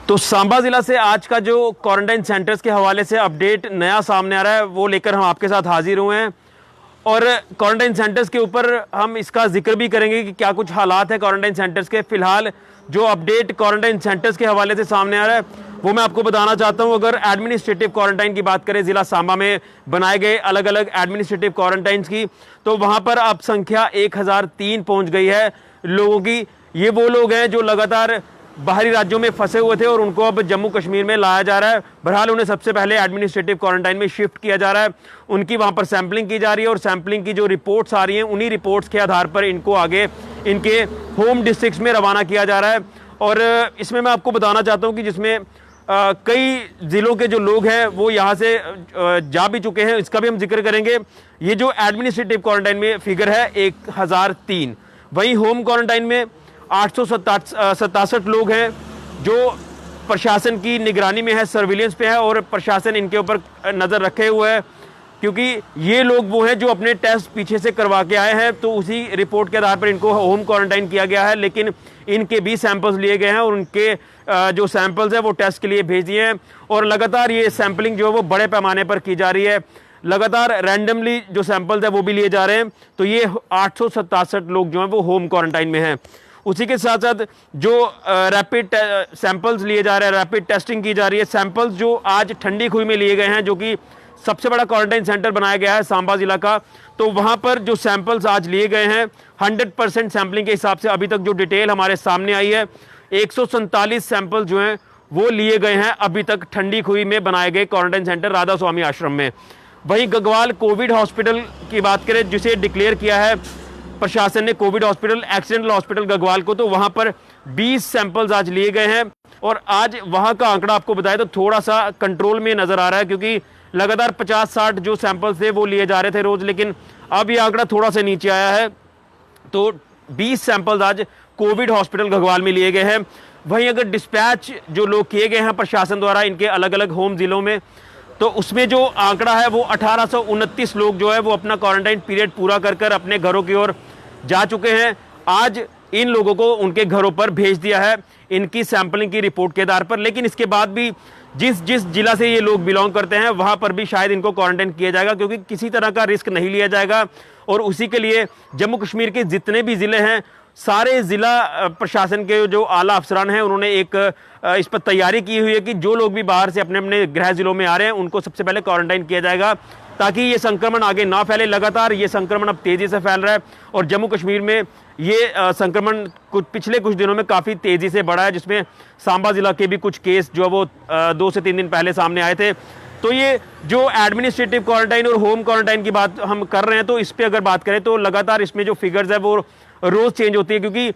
तो सांबा जिला से आज का जो क्वारंटाइन सेंटर्स के हवाले से अपडेट नया सामने आ रहा है वो लेकर हम आपके साथ हाजिर हुए हैं। और क्वारंटाइन सेंटर्स के ऊपर हम इसका जिक्र भी करेंगे कि क्या कुछ हालात है क्वारंटाइन सेंटर्स के। फिलहाल जो अपडेट क्वारंटाइन सेंटर्स के हवाले से सामने आ रहा है वो मैं आपको बताना चाहता हूं। अगर एडमिनिस्ट्रेटिव क्वारंटाइन की बात करें जिला सांबा में बनाए गए अलग अलग एडमिनिस्ट्रेटिव क्वारंटाइंस की, तो वहां पर अब संख्या 1003 पहुंच गई है लोगों की। ये वो लोग हैं जो लगातार बाहरी राज्यों में फंसे हुए थे और उनको अब जम्मू कश्मीर में लाया जा रहा है। बहरहाल उन्हें सबसे पहले एडमिनिस्ट्रेटिव क्वारंटाइन में शिफ्ट किया जा रहा है, उनकी वहां पर सैंपलिंग की जा रही है और सैंपलिंग की जो रिपोर्ट्स आ रही हैं उन्हीं रिपोर्ट्स के आधार पर इनको आगे इनके होम डिस्ट्रिक्ट्स में रवाना किया जा रहा है। और इसमें मैं आपको बताना चाहता हूँ कि जिसमें कई जिलों के जो लोग हैं वो यहाँ से जा भी चुके हैं, इसका भी हम जिक्र करेंगे। ये जो एडमिनिस्ट्रेटिव क्वारंटाइन में फिगर है 1003, वहीं होम क्वारंटाइन में 867 लोग हैं जो प्रशासन की निगरानी में है, सर्विलेंस पे है और प्रशासन इनके ऊपर नज़र रखे हुए है, क्योंकि ये लोग वो हैं जो अपने टेस्ट पीछे से करवा के आए हैं। तो उसी रिपोर्ट के आधार पर इनको होम क्वारंटाइन किया गया है, लेकिन इनके भी सैंपल्स लिए गए हैं और उनके जो सैंपल्स हैं वो टेस्ट के लिए भेज दिए हैं। और लगातार ये सैंपलिंग जो है वो बड़े पैमाने पर की जा रही है, लगातार रैंडमली जो सैंपल्स हैं वो भी लिए जा रहे हैं। तो ये 867 लोग जो हैं वो होम क्वारंटाइन में हैं। उसी के साथ साथ जो रैपिड सैंपल्स लिए जा रहे हैं, रैपिड टेस्टिंग की जा रही है। सैंपल्स जो आज ठंडी खुई में लिए गए हैं, जो कि सबसे बड़ा क्वारंटाइन सेंटर बनाया गया है सांबा जिला का, तो वहां पर जो सैंपल्स आज लिए गए हैं 100% सैंपलिंग के हिसाब से अभी तक जो डिटेल हमारे सामने आई है 147 सैंपल जो हैं वो लिए गए हैं अभी तक ठंडी खुई में बनाए गए क्वारंटाइन सेंटर राधा स्वामी आश्रम में। वहीं गगवाल कोविड हॉस्पिटल की बात करें जिसे डिक्लेयर किया है प्रशासन ने Covid hospital, accidental hospital Gagwal को, तो वहां पर 20 सैंपल्स आज लिए गए हैं। और आज वहां का आंकड़ा आपको बताया तो थोड़ा सा कंट्रोल में नजर आ रहा है, क्योंकि लगातार 50-60 जो सैंपल्स थे वो लिए जा रहे थे रोज, लेकिन अब ये आंकड़ा थोड़ा सा नीचे आया है। तो 20 सैंपल्स आज कोविड हॉस्पिटल गगवाल में लिए गए हैं। वहीं अगर डिस्पैच जो लोग किए गए हैं प्रशासन द्वारा इनके अलग अलग होम जिलों में, तो उसमें जो आंकड़ा है वो 1829 लोग जो है वो अपना क्वारंटाइन पीरियड पूरा कर अपने घरों की ओर जा चुके हैं। आज इन लोगों को उनके घरों पर भेज दिया है इनकी सैंपलिंग की रिपोर्ट के आधार पर, लेकिन इसके बाद भी जिस जिस जिला से ये लोग बिलोंग करते हैं वहां पर भी शायद इनको क्वारंटाइन किया जाएगा, क्योंकि किसी तरह का रिस्क नहीं लिया जाएगा। और उसी के लिए जम्मू कश्मीर के जितने भी जिले हैं सारे जिला प्रशासन के जो आला अफसरान हैं उन्होंने एक इस पर तैयारी की हुई है कि जो लोग भी बाहर से अपने अपने गृह जिलों में आ रहे हैं उनको सबसे पहले क्वारंटाइन किया जाएगा, ताकि ये संक्रमण आगे ना फैले। लगातार ये संक्रमण अब तेजी से फैल रहा है और जम्मू कश्मीर में ये संक्रमण पिछले कुछ दिनों में काफ़ी तेजी से बढ़ा है, जिसमें सांबा जिला के भी कुछ केस जो है वो 2 से 3 दिन पहले सामने आए थे। तो ये जो एडमिनिस्ट्रेटिव क्वारंटाइन और होम क्वारंटाइन की बात हम कर रहे हैं, तो इस पर अगर बात करें तो लगातार इसमें जो फिगर्स है वो रोज चेंज होती है, क्योंकि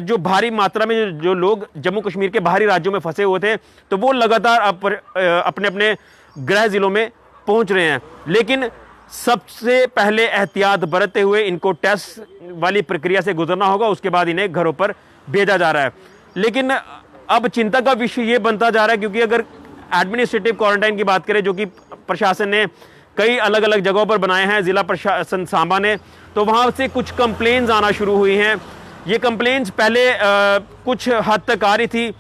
जो भारी मात्रा में जो लोग जम्मू कश्मीर के बाहरी राज्यों में फंसे हुए थे तो वो लगातार अपने अपने गृह जिलों में पहुंच रहे हैं। लेकिन सबसे पहले एहतियात बरतते हुए इनको टेस्ट वाली प्रक्रिया से गुजरना होगा, उसके बाद इन्हें घरों पर भेजा जा रहा है। लेकिन अब चिंता का विषय ये बनता जा रहा है, क्योंकि अगर एडमिनिस्ट्रेटिव क्वारंटाइन की बात करें जो कि प्रशासन ने कई अलग अलग जगहों पर बनाए हैं, जिला प्रशासन सांबा ने, तो वहां से कुछ कंप्लेन्स आना शुरू हुई हैं। ये कंप्लेन्स पहले कुछ हद तक आ रही थी,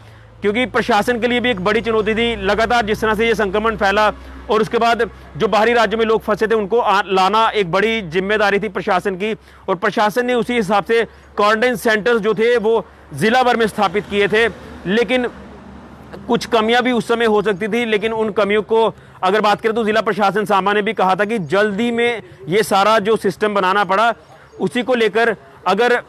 क्योंकि प्रशासन के लिए भी एक बड़ी चुनौती थी लगातार जिस तरह से ये संक्रमण फैला, और उसके बाद जो बाहरी राज्यों में लोग फंसे थे उनको लाना एक बड़ी जिम्मेदारी थी प्रशासन की। और प्रशासन ने उसी हिसाब से क्वारंटाइन सेंटर्स जो थे वो जिला भर में स्थापित किए थे, लेकिन कुछ कमियां भी उस समय हो सकती थी। लेकिन उन कमियों को अगर बात करें तो जिला प्रशासन सांबा ने भी कहा था कि जल्दी में ये सारा जो सिस्टम बनाना पड़ा, उसी को लेकर अगर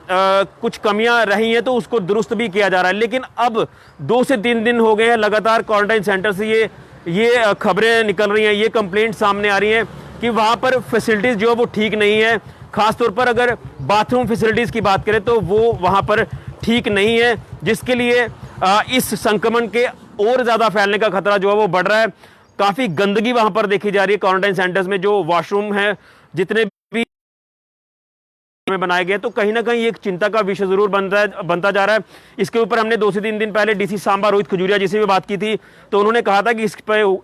कुछ कमियां रही हैं तो उसको दुरुस्त भी किया जा रहा है। लेकिन अब 2 से 3 दिन हो गए हैं लगातार क्वारंटाइन सेंटर से ये खबरें निकल रही हैं, ये कंप्लेंट सामने आ रही हैं कि वहाँ पर फैसिलिटीज़ जो है वो ठीक नहीं है। खासतौर पर अगर बाथरूम फैसिलिटीज़ की बात करें तो वो वहाँ पर ठीक नहीं है, जिसके लिए इस संक्रमण के और ज़्यादा फैलने का खतरा जो है वो बढ़ रहा है। काफ़ी गंदगी वहाँ पर देखी जा रही है क्वारंटाइन सेंटर्स में, जो वॉशरूम है जितने भी में बनाए गए, तो कहीं ना कहीं एक चिंता का विषय जरूर बनता जा रहा है। इसके ऊपर हमने 2 से 3 दिन पहले डीसी सांबा रोहित खजूरिया जी से भी बात की थी, तो उन्होंने कहा था कि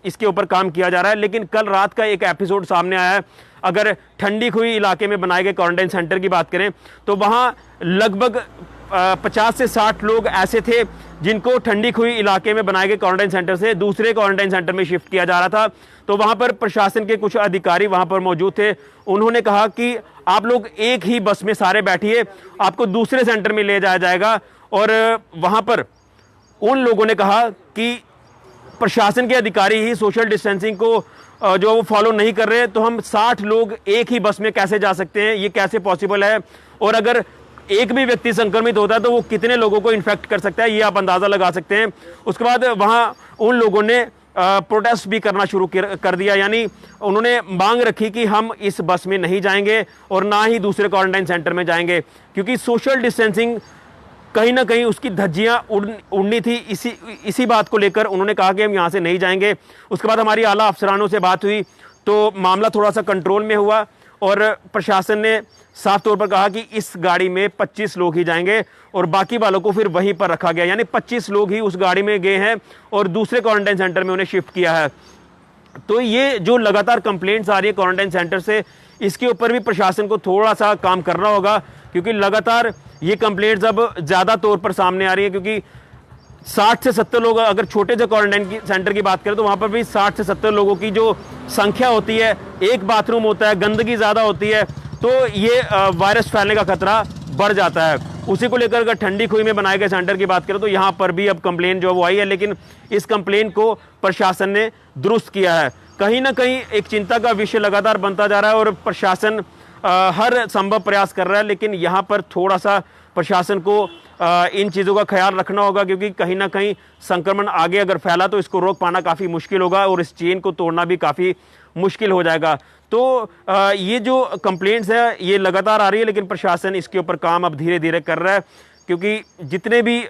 इसके ऊपर काम किया जा रहा है। लेकिन कल रात का एक एपिसोड सामने आया है। अगर ठंडी खुई इलाके में बनाए गए क्वारंटाइन सेंटर की बात करें तो वहाँ लगभग 50 से 60 लोग ऐसे थे जिनको ठंडी खुई इलाके में बनाए गए क्वारंटाइन सेंटर से दूसरे क्वारंटाइन सेंटर में शिफ्ट किया जा रहा था। तो वहां पर प्रशासन के कुछ अधिकारी वहां पर मौजूद थे। उन्होंने कहा कि आप लोग एक ही बस में सारे बैठिए, आपको दूसरे सेंटर में ले जाया जाएगा। और वहां पर उन लोगों ने कहा कि प्रशासन के अधिकारी ही सोशल डिस्टेंसिंग को जो वो फॉलो नहीं कर रहे, तो हम 60 लोग एक ही बस में कैसे जा सकते हैं, ये कैसे पॉसिबल है, और अगर एक भी व्यक्ति संक्रमित होता है तो वो कितने लोगों को इन्फेक्ट कर सकता है, ये आप अंदाजा लगा सकते हैं। उसके बाद वहां उन लोगों ने प्रोटेस्ट भी करना शुरू कर दिया, यानी उन्होंने मांग रखी कि हम इस बस में नहीं जाएंगे और ना ही दूसरे क्वारंटाइन सेंटर में जाएंगे, क्योंकि सोशल डिस्टेंसिंग कहीं ना कहीं उसकी धज्जियां उड़नी थी। इसी बात को लेकर उन्होंने कहा कि हम यहाँ से नहीं जाएंगे। उसके बाद हमारी आला अफसरानों से बात हुई तो मामला थोड़ा सा कंट्रोल में हुआ और प्रशासन ने साफ तौर पर कहा कि इस गाड़ी में 25 लोग ही जाएंगे और बाकी वालों को फिर वहीं पर रखा गया, यानी 25 लोग ही उस गाड़ी में गए हैं और दूसरे क्वारंटाइन सेंटर में उन्हें शिफ्ट किया है। तो ये जो लगातार कंप्लेंट्स आ रही है क्वारंटाइन सेंटर से, इसके ऊपर भी प्रशासन को थोड़ा सा काम करना होगा, क्योंकि लगातार ये कंप्लेंट्स अब ज़्यादा तौर पर सामने आ रही है। क्योंकि 60 से 70 लोग, अगर छोटे से क्वारंटाइन सेंटर की बात करें तो वहाँ पर भी 60 से 70 लोगों की जो संख्या होती है, एक बाथरूम होता है, गंदगी ज़्यादा होती है, तो ये वायरस फैलने का खतरा बढ़ जाता है। उसी को लेकर अगर ठंडी खुई में बनाए गए सेंटर की बात करें तो यहाँ पर भी अब कंप्लेन जो वो आई है, लेकिन इस कंप्लेन को प्रशासन ने दुरुस्त किया है। कहीं ना कहीं एक चिंता का विषय लगातार बनता जा रहा है और प्रशासन हर संभव प्रयास कर रहा है, लेकिन यहाँ पर थोड़ा सा प्रशासन को इन चीज़ों का ख्याल रखना होगा, क्योंकि कहीं ना कहीं संक्रमण आगे अगर फैला तो इसको रोक पाना काफ़ी मुश्किल होगा और इस चेन को तोड़ना भी काफ़ी मुश्किल हो जाएगा। तो ये जो कंप्लेंट्स है ये लगातार आ रही है, लेकिन प्रशासन इसके ऊपर काम अब धीरे धीरे कर रहा है, क्योंकि जितने भी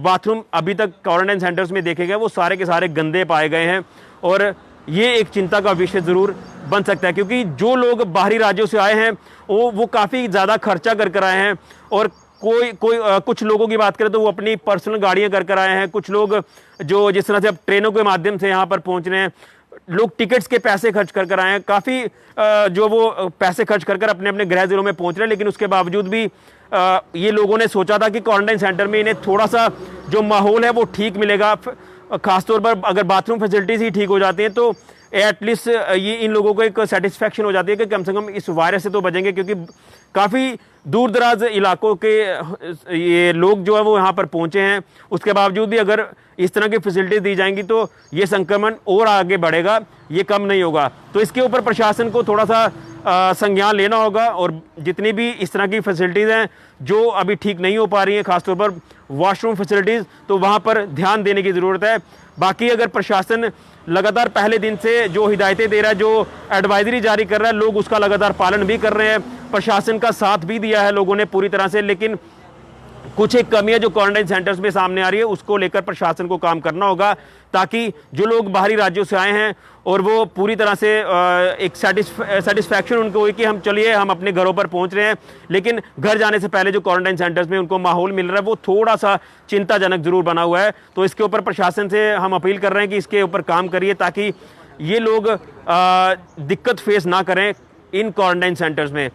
बाथरूम अभी तक क्वारंटाइन सेंटर्स में देखे गए वो सारे के सारे गंदे पाए गए हैं और ये एक चिंता का विषय ज़रूर बन सकता है, क्योंकि जो लोग बाहरी राज्यों से आए हैं वो काफ़ी ज़्यादा खर्चा कर आए हैं और कुछ लोगों की बात करें तो वो अपनी पर्सनल गाड़ियां कर आए हैं। कुछ लोग जो जिस तरह से अब ट्रेनों के माध्यम से यहाँ पर पहुँच रहे हैं, लोग टिकट्स के पैसे खर्च कर आए हैं, काफ़ी जो वो पैसे खर्च कर अपने अपने गृह जिलों में पहुँच रहे हैं। लेकिन उसके बावजूद भी ये लोगों ने सोचा था कि क्वारंटाइन सेंटर में इन्हें थोड़ा सा जो माहौल है वो ठीक मिलेगा, खासतौर पर अगर बाथरूम फैसिलिटीज़ ही ठीक हो जाती हैं तो एटलीस्ट ये इन लोगों को एक सेटिस्फैक्शन हो जाती है कि कम से कम इस वायरस से तो बचेंगे, क्योंकि काफ़ी दूर दराज इलाकों के ये लोग जो है वो यहाँ पर पहुँचे हैं। उसके बावजूद भी अगर इस तरह की फैसिलिटीज दी जाएंगी तो ये संक्रमण और आगे बढ़ेगा, ये कम नहीं होगा। तो इसके ऊपर प्रशासन को थोड़ा सा संज्ञान लेना होगा और जितनी भी इस तरह की फैसिलिटीज़ हैं जो अभी ठीक नहीं हो पा रही हैं, खासतौर पर वॉशरूम फैसिलिटीज़, तो वहाँ पर ध्यान देने की ज़रूरत है। बाकी अगर प्रशासन लगातार पहले दिन से जो हिदायतें दे रहा है, जो एडवाइजरी जारी कर रहा है, लोग उसका लगातार पालन भी कर रहे हैं, प्रशासन का साथ भी दिया है लोगों ने पूरी तरह से, लेकिन कुछ एक कमियां जो क्वारंटाइन सेंटर्स में सामने आ रही है उसको लेकर प्रशासन को काम करना होगा, ताकि जो लोग बाहरी राज्यों से आए हैं और वो पूरी तरह से एक सेटिस्फैक्शन उनको हुई कि हम चलिए हम अपने घरों पर पहुंच रहे हैं, लेकिन घर जाने से पहले जो क्वारंटाइन सेंटर्स में उनको माहौल मिल रहा है वो थोड़ा सा चिंताजनक जरूर बना हुआ है। तो इसके ऊपर प्रशासन से हम अपील कर रहे हैं कि इसके ऊपर काम करिए, ताकि ये लोग दिक्कत फेस ना करें इन क्वारंटाइन सेंटर्स में।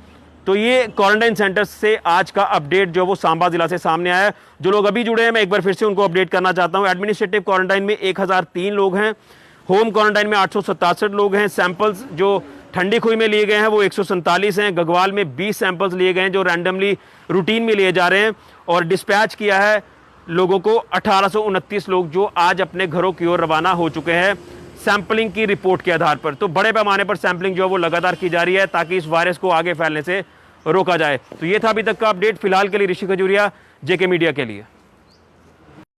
तो ये क्वारंटाइन सेंटर्स से आज का अपडेट जो वो सांबा जिला से सामने आया है। जो लोग अभी जुड़े हैं मैं एक बार फिर से उनको अपडेट करना चाहता हूँ। एडमिनिस्ट्रेटिव क्वारंटाइन में 1003 लोग हैं, होम क्वारंटाइन में 867 लोग हैं, सैंपल्स जो ठंडी खुई में लिए गए हैं वो 147 हैं, गगवाल में 20 सैंपल्स लिए गए हैं जो रैंडमली रूटीन में लिए जा रहे हैं, और डिस्पैच किया है लोगों को 1829 लोग जो आज अपने घरों की ओर रवाना हो चुके हैं सैंपलिंग की रिपोर्ट के आधार पर। तो बड़े पैमाने पर सैंपलिंग जो है वो लगातार की जा रही है ताकि इस वायरस को आगे फैलने से रोका जाए। तो ये था अभी तक का अपडेट। फिलहाल के लिए ऋषि खजूरिया, जेके मीडिया के लिए।